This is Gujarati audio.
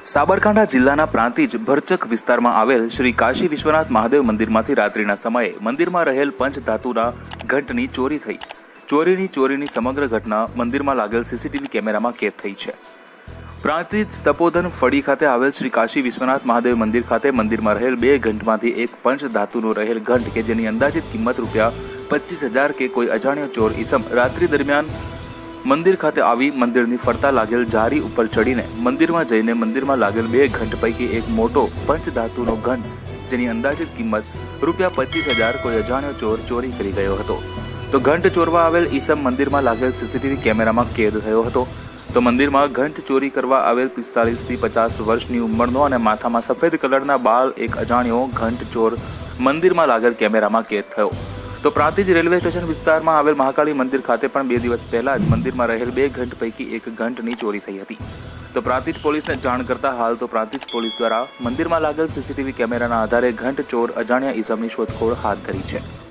સાબરકાંઠા જિલ્લાના પ્રાંતિજ ભરચક વિસ્તારમાં આવેલ શ્રી કાશી વિશ્વનાથ મહાદેવ મંદિરમાંથી રાત્રિના સમયે મંદિરમાં રહેલ પંચધાતુના ઘંટની ચોરી થઈ. ચોરીની સમગ્ર ઘટના મંદિરમાં લાગેલ સીસીટીવી કેમેરામાં કેદ થઈ છે. પ્રાંતિજ તપોધન ફળી ખાતે આવેલ શ્રી કાશી વિશ્વનાથ મહાદેવ મંદિર ખાતે મંદિરમાં રહેલ બે ઘંટમાંથી એક પંચધાતુનો રહેલ ઘંટ કે જેની અંદાજિત કિંમત રૂપિયા 25,000 કે કોઈ અજાણ્યો ચોર ઈસમ રાત્રિ દરમિયાન મંદિર ખાતે આવી મંદિરની ફરતા લાગેલ જારી ઉપર ચડીને મંદિરમાં જઈને મંદિરમાં લાગેલ બે ઘંટ પૈકી એક મોટો પંચધાતુનો ઘંટ જેની અંદાજિત કિંમત રૂપિયા 25,000 કોઈ અજાણ્યો ચોર ચોરી કરી ગયો હતો. તો ઘંટ ચોરવા આવેલ ઈસમ મંદિરમાં લાગેલ સીસીટીવી કેમેરામાં કેદ થયો હતો. તો મંદિરમાં ઘંટ ચોરી કરવા આવેલ 45 થી 50 વર્ષની ઉંમરનો અને માથામાં સફેદ કલરના બાલ એક અજાણ્યો ઘંટ ચોર મંદિરમાં લાગેલ કેમેરામાં કેદ થયો. તો પ્રાંતિજ રેલવે સ્ટેશન વિસ્તારમાં આવેલ મહાકાળી મંદિર ખાતે પણ 2 દિવસ પહેલા જ મંદિરમાં રહેલ બે ઘંટ પૈકી એક ઘંટની ચોરી થઈ હતી. તો પ્રાંતિજ પોલીસને જાણ કરતા હાલ તો પ્રાંતિજ પોલીસ દ્વારા મંદિરમાં લાગેલ સીસીટીવી કેમેરાના આધારે ઘંટ ચોર અજાણ્યા ઈસમની શોધખોળ હાથ ધરી છે.